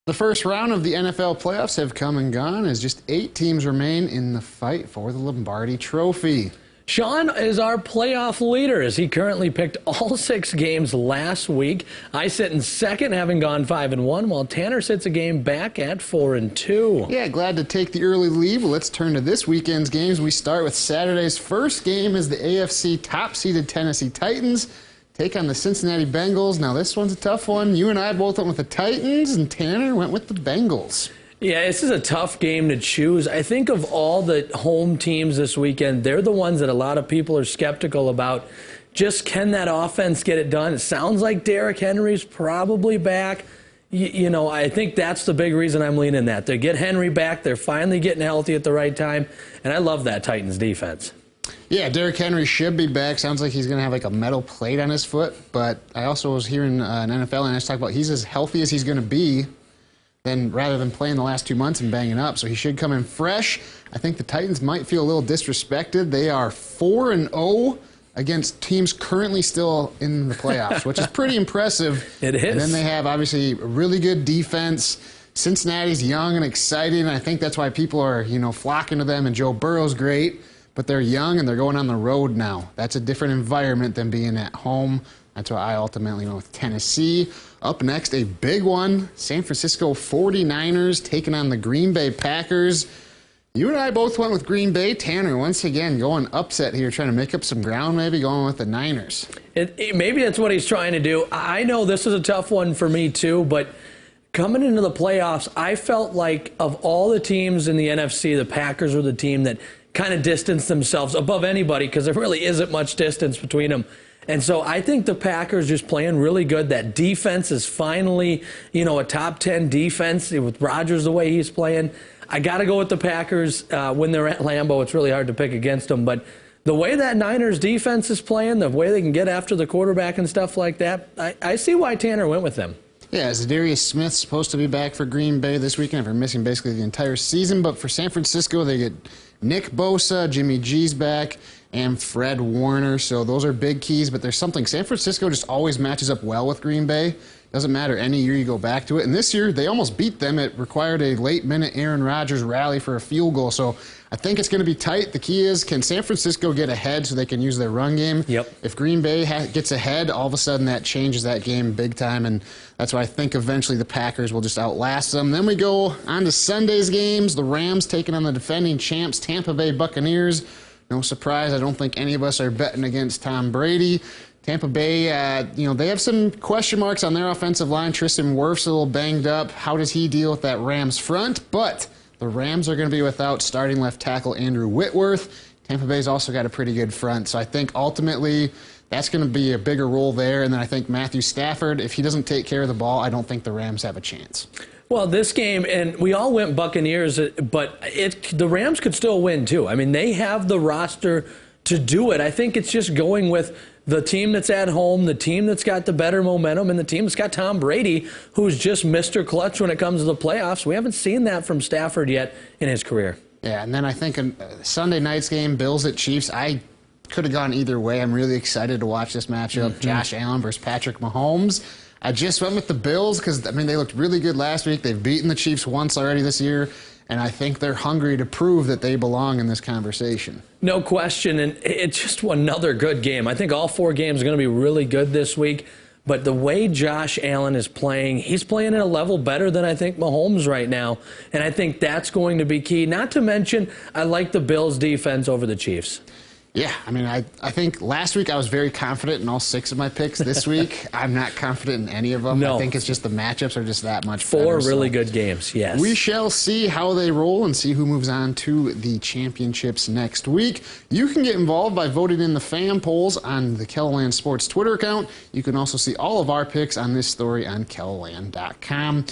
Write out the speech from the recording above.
The first round of the NFL playoffs have come and gone as just 8 teams remain in the fight for the Lombardi Trophy. Sean is our playoff leader as he currently picked all 6 games last week. I sit in second, having gone 5-1, while Tanner sits a game back at 4-2. Yeah, glad to take the early lead. Well, let's turn to this weekend's games. We start with Saturday's first game as the AFC top-seeded Tennessee Titans take on the Cincinnati Bengals. Now, this one's a tough one. You and I both went with the Titans, and Tanner went with the Bengals. Yeah, this is a tough game to choose. I think of all the home teams this weekend, they're the ones that a lot of people are skeptical about. Just can that offense get it done? It sounds like Derrick Henry's probably back. You know, I think that's the big reason I'm leaning that. They get Henry back. They're finally getting healthy at the right time, and I love that Titans defense. Yeah, Derrick Henry should be back. Sounds like he's going to have like a metal plate on his foot. But I also was hearing an NFL analyst talk about he's as healthy as he's going to be rather than playing the last 2 months and banging up. So he should come in fresh. I think the Titans might feel a little disrespected. They are 4-0 against teams currently still in the playoffs, which is pretty impressive. It is. And then they have, obviously, a really good defense. Cincinnati's young and exciting, and I think that's why people are, flocking to them, and Joe Burrow's great. But they're young, and they're going on the road now. That's a different environment than being at home. That's why I ultimately went with Tennessee. Up next, a big one. San Francisco 49ers taking on the Green Bay Packers. You and I both went with Green Bay. Tanner, once again, going upset here, trying to make up some ground, maybe going with the Niners. Maybe that's what he's trying to do. I know this is a tough one for me, too, but coming into the playoffs, I felt like of all the teams in the NFC, the Packers were the team that kind of distanced themselves above anybody because there really isn't much distance between them. And so I think the Packers just playing really good. That defense is finally, a top 10 defense with Rodgers the way he's playing. I got to go with the Packers when they're at Lambeau. It's really hard to pick against them. But the way that Niners defense is playing, the way they can get after the quarterback and stuff like that, I see why Tanner went with them. Yeah, Zadarius Smith's supposed to be back for Green Bay this weekend after missing basically the entire season. But for San Francisco, they get Nick Bosa, Jimmy G's back, and Fred Warner. So those are big keys. But there's something. San Francisco just always matches up well with Green Bay. Doesn't matter any year you go back to it. And this year, they almost beat them. It required a late-minute Aaron Rodgers rally for a field goal. So I think it's going to be tight. The key is, can San Francisco get ahead so they can use their run game? Yep. If Green Bay gets ahead, all of a sudden that changes that game big time. And that's why I think eventually the Packers will just outlast them. Then we go on to Sunday's games. The Rams taking on the defending champs, Tampa Bay Buccaneers. No surprise, I don't think any of us are betting against Tom Brady. Tampa Bay, they have some question marks on their offensive line. Tristan Wirf's a little banged up. How does he deal with that Rams front? But the Rams are going to be without starting left tackle Andrew Whitworth. Tampa Bay's also got a pretty good front. So I think ultimately that's going to be a bigger role there. And then I think Matthew Stafford, if he doesn't take care of the ball, I don't think the Rams have a chance. Well, this game, and we all went Buccaneers, but the Rams could still win, too. I mean, they have the roster to do it. I think it's just going with the team that's at home, the team that's got the better momentum, and the team that's got Tom Brady, who's just Mr. Clutch when it comes to the playoffs. We haven't seen that from Stafford yet in his career. Yeah, and then I think Sunday night's game, Bills at Chiefs, I could have gone either way. I'm really excited to watch this matchup. Mm-hmm. Josh Allen versus Patrick Mahomes. I just went with the Bills because, they looked really good last week. They've beaten the Chiefs once already this year, and I think they're hungry to prove that they belong in this conversation. No question, and it's just another good game. I think all 4 games are going to be really good this week, but the way Josh Allen is playing, he's playing at a level better than I think Mahomes right now, and I think that's going to be key. Not to mention, I like the Bills' defense over the Chiefs. Yeah, I think last week I was very confident in all 6 of my picks. This week, I'm not confident in any of them. No. I think it's just the matchups are just that much 4 better. really good games, yes. We shall see how they roll and see who moves on to the championships next week. You can get involved by voting in the fan polls on the KELOLAND Sports Twitter account. You can also see all of our picks on this story on KELOLAND.com.